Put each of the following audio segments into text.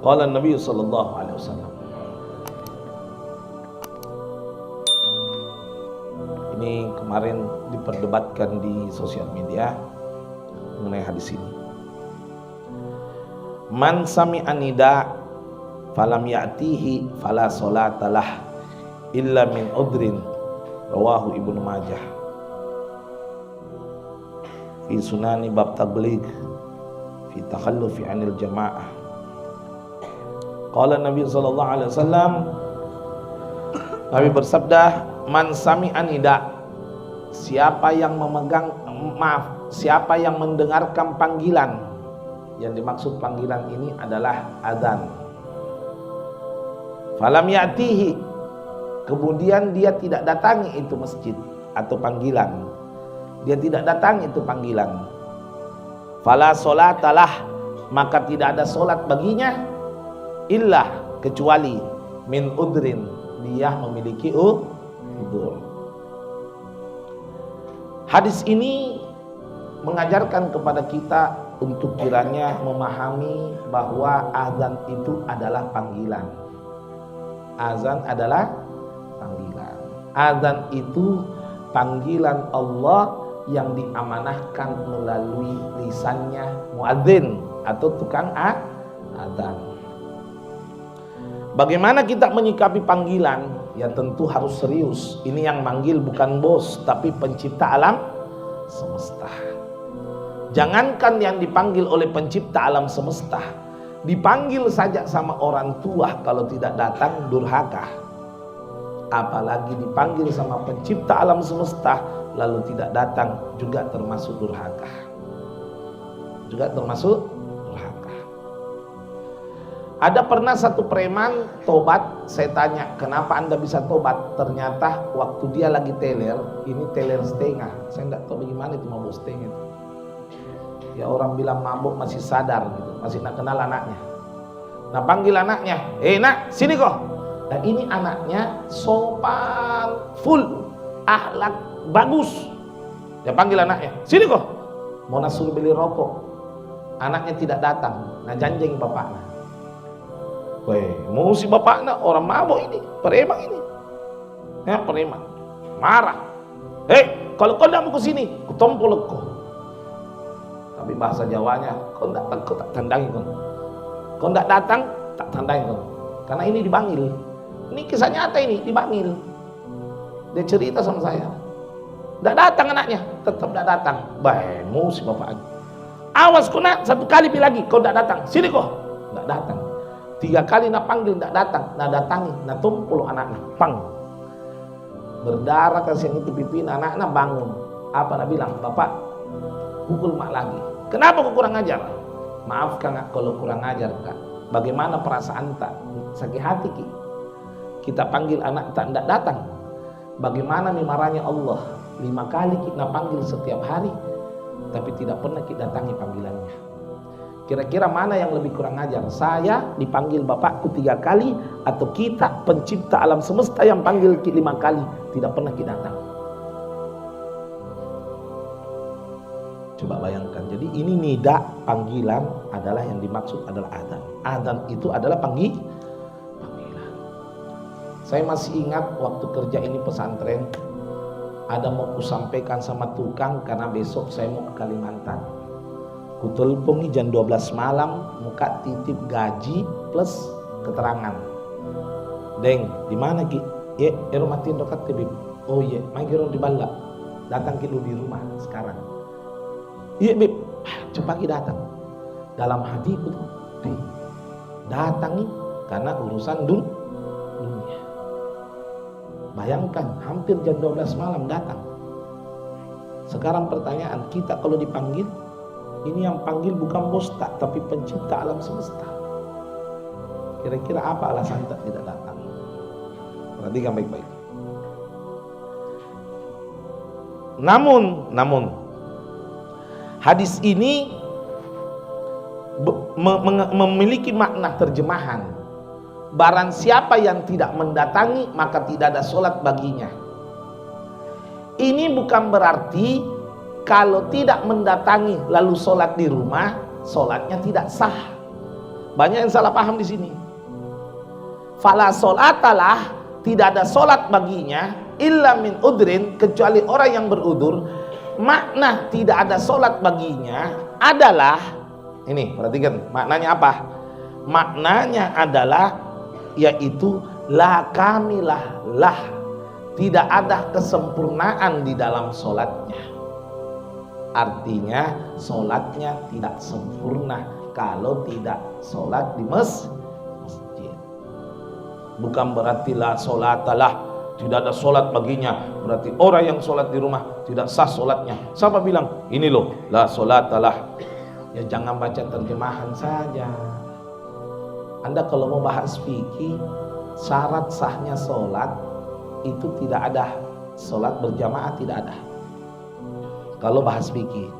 Qala Nabi sallallahu alaihi wasallam. Ini kemarin diperdebatkan di sosial media mengenai hadis ini. Man sami'a nida falam ya'tihi fala salatalah illa min udrin, rawahu Ibnu Majah fi sunani bab tabligh fi takhallufi 'anil jamaah. Qala Nabi sallallahu alaihi wasallam, Nabi bersabda, man sami'a nida, siapa yang mendengarkan panggilan. Yang dimaksud panggilan ini adalah adzan. Falam ya'tihi, kemudian dia tidak datangi itu masjid atau panggilan. Dia tidak datangi itu panggilan. Fala sholatalah, maka tidak ada solat baginya illah, kecuali min udrin, dia memiliki udzur. Hadis ini mengajarkan kepada kita untuk kiranya memahami bahwa azan itu adalah panggilan. Azan adalah panggilan. Azan itu panggilan Allah yang diamanahkan melalui lisannya muadzin atau tukang azan. Bagaimana kita menyikapi panggilan? Ya tentu harus serius. Ini yang manggil bukan bos, tapi pencipta alam semesta. Jangankan yang dipanggil oleh pencipta alam semesta, dipanggil saja sama orang tua kalau tidak datang durhaka. Apalagi dipanggil sama pencipta alam semesta lalu tidak datang, juga termasuk durhaka. Juga termasuk durhaka. Ada pernah satu preman tobat, saya tanya, kenapa anda bisa tobat? Ternyata waktu dia lagi teler, ini teler setengah. Saya tidak tahu bagaimana itu mabuk setengah itu. Ya orang bilang mabuk masih sadar gitu, masih nak kenal anaknya. Nah panggil anaknya, nak sini kok. Nah ini anaknya sopan, full, akhlak bagus. Dia panggil anaknya, sini kok. Mau suruh beli rokok, anaknya tidak datang. Nah janjing bapaknya. Weh, mau si bapaknya orang mabuk ini, preman ini. Ya preman, marah. Kalau kau tidak mau ke sini, kutompol kau. Tapi bahasa Jawanya, kau datang, kau tak tandangi kau. Kau tidak datang, tak tandangi kau. Karena ini dipanggil. Ini kisah nyata ini, dipanggil. Dia cerita sama saya. Tidak datang anaknya, tetap tidak datang. Baik, si bapak. Awas kau nak, satu kali lagi, kau tidak datang. Sini kau, tidak datang. 3 kali nak panggil, tidak datang. Nak datangi, nak tumpul anaknya, pang. Berdarah kasih itu pipi, anaknya bangun. Apa nak bilang, bapak, pukul mak lagi. Kenapa kau kurang ajar? Maafkan kak kalau kurang ajar kak. Bagaimana perasaan tak? Sakit hati ki. Kita panggil anak tak tidak datang. Bagaimana nih marahnya Allah? 5 kali kita panggil setiap hari, tapi tidak pernah kita datangi panggilannya. Kira-kira mana yang lebih kurang ajar? Saya dipanggil bapakku 3 kali, atau kita pencipta alam semesta yang panggil 5 kali, tidak pernah kita datang? Coba bayangkan. Jadi ini nida, panggilan adalah yang dimaksud adalah adzan. Adzan itu adalah panggilan. Saya masih ingat waktu kerja ini pesantren, ada mau kusampaikan sama tukang karena besok saya mau ke Kalimantan. Kutelpongi jam 12 malam, muka titip gaji plus keterangan. Deng, di mana ki? Ya, rumah tin dekat tebib. Oh iya, manggiron di Bala. Datang ki lu di rumah sekarang. Iya beb, cepat kita datang. Dalam hatiku tuh, datang nih karena urusan dunia. Bayangkan, hampir jam 12 malam datang. Sekarang pertanyaan, kita kalau dipanggil, ini yang panggil bukan bos tak, tapi pencipta alam semesta. Kira-kira apa alasan tak tidak datang? Perhatikan baik-baik. Namun hadis ini memiliki makna terjemahan. Barang siapa yang tidak mendatangi, maka tidak ada solat baginya. Ini bukan berarti kalau tidak mendatangi lalu solat di rumah, solatnya tidak sah. Banyak yang salah paham di sini. Fala sholatalah, tidak ada solat baginya illa min udrin, kecuali orang yang berudur. Makna tidak ada solat baginya adalah, ini perhatikan maknanya apa? Maknanya adalah yaitu la kamilah lah, tidak ada kesempurnaan di dalam solatnya. Artinya solatnya tidak sempurna kalau tidak solat di masjid. Bukan berarti la solatalah, tidak ada solat baginya, berarti orang yang solat di rumah tidak sah solatnya. Siapa bilang? Ini loh la solatalah. Ya jangan baca terjemahan saja. Anda kalau mau bahas fikih, syarat sahnya solat itu tidak ada. Solat berjamaah tidak ada kalau bahas fikih.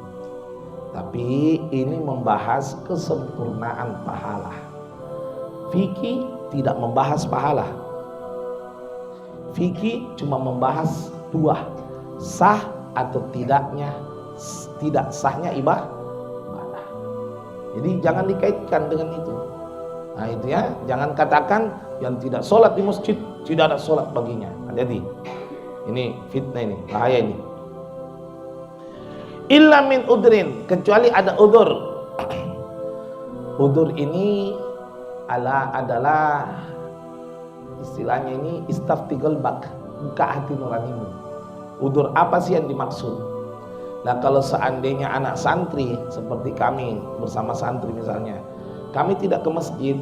Tapi ini membahas kesempurnaan pahala. Fikih tidak membahas pahala. Fikih cuma membahas dua, sah atau tidaknya, tidak sahnya ibadah. Jadi jangan dikaitkan dengan itu. Nah itu ya, jangan katakan yang tidak sholat di masjid tidak ada sholat baginya. Hati-hati, ini fitnah, ini bahaya ini. Illa min udrin, kecuali ada udur. Udur ini adalah istilahnya ini istaftigol bak, buka hati nuranimu. Udur apa sih yang dimaksud? Nah kalau seandainya anak santri seperti kami bersama santri misalnya, kami tidak ke masjid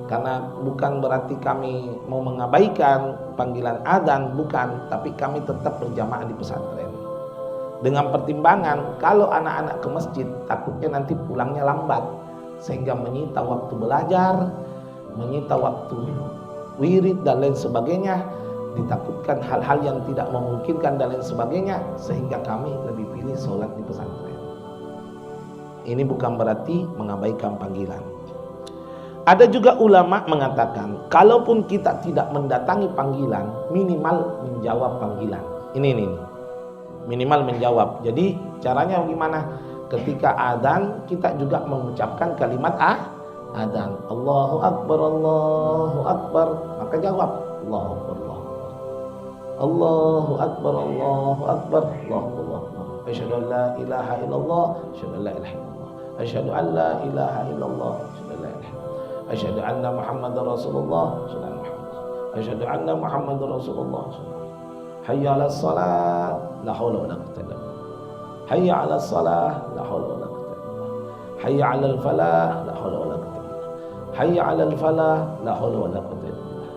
karena bukan berarti kami mau mengabaikan panggilan adzan, bukan, tapi kami tetap berjamaah di pesantren. Dengan pertimbangan kalau anak-anak ke masjid takutnya nanti pulangnya lambat, sehingga menyita waktu belajar, menyita waktu wirid dan lain sebagainya, ditakutkan hal-hal yang tidak memungkinkan dan lain sebagainya, sehingga kami lebih pilih sholat di pesantren. Ini bukan berarti mengabaikan panggilan. Ada juga ulama mengatakan, kalaupun kita tidak mendatangi panggilan, minimal menjawab panggilan. Ini minimal menjawab. Jadi caranya bagaimana? Ketika adzan kita juga mengucapkan kalimat adzan, Allahu Akbar, Allahu Akbar, maka jawab Allahu Akbar, Allahu Akbar, Allahu Akbar, Allahu Akbar. Asyhadu an la ilaha illallah, asyhadu an la ilaha illallah, asyhadu an la ilaha illallah, asyhadu an la ilaha illallah, asyhadu anna Muhammadar Rasulullah, asyhadu anna Muhammadar Rasulullah. Hayya 'alas shalah, la haula wala quwwata illa billah. Hayya 'alas shalah, la haula wala quwwata illa billah. Hayya 'alal falah, la haula wala quwwata illa billah. Hayya 'alal falah, la haula wala quwwata illa billah.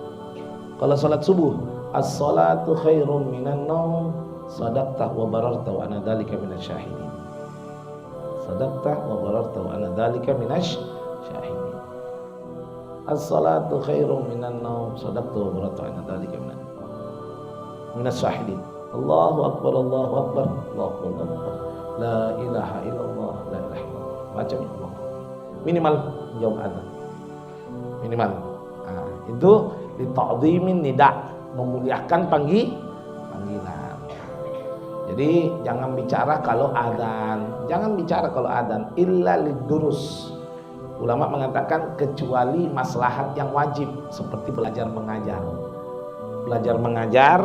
Kalau salat subuh, as-salatu khairum minan naum, sadaqta wa bararta wa ana dzalika minasy syahidin. Sadaqta wa bararta wa ana dzalika minasy syahidin. As-salatu khairum minan naum, sadaqta wa bararta wa ana dzalika minasy syahidin. Allahu Akbar, Allahu Akbar, Allahu Akbar, la ilaha illallah, la ilaha illallah. Baca Allah. Minimal jawab adzan. Minimal. Nah, itu lita'dhimin nida, memuliakan panggilan. Jadi jangan bicara kalau adzan, jangan bicara kalau adzan illa lidurus. Ulama mengatakan kecuali maslahat yang wajib seperti belajar mengajar. Belajar mengajar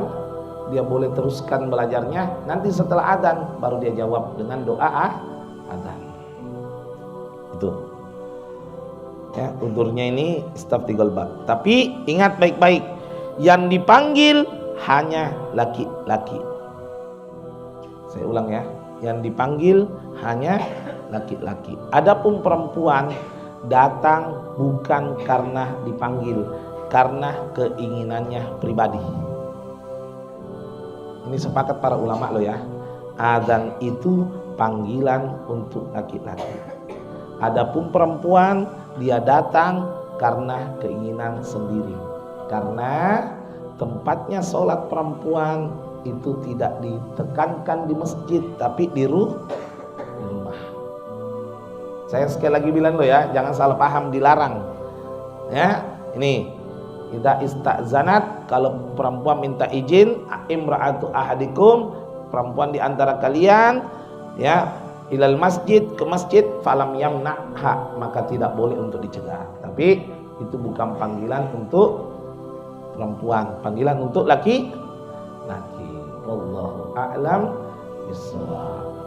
dia boleh teruskan belajarnya, nanti setelah adzan baru dia jawab dengan doa adzan. Itu ya, udurnya ini istaftigol bak. Tapi ingat baik-baik, yang dipanggil hanya laki-laki. Saya ulang ya, yang dipanggil hanya laki-laki. Adapun perempuan datang bukan karena dipanggil, karena keinginannya pribadi. Ini sepakat para ulama loh ya. Adzan itu panggilan untuk laki-laki. Adapun perempuan dia datang karena keinginan sendiri. Karena tempatnya sholat perempuan itu tidak ditekankan di masjid, tapi di rumah. Saya sekali lagi bilang loh ya, jangan salah paham, dilarang. Ya, ini idza istazanat, kalau perempuan minta izin, imra'atu ahadikum, perempuan di antara kalian ya, ilal masjid, ke masjid, falam yamna'ha, maka tidak boleh untuk dicegah. Tapi itu bukan panggilan untuk perempuan, panggilan untuk laki. Wallahu a'lam bishawab.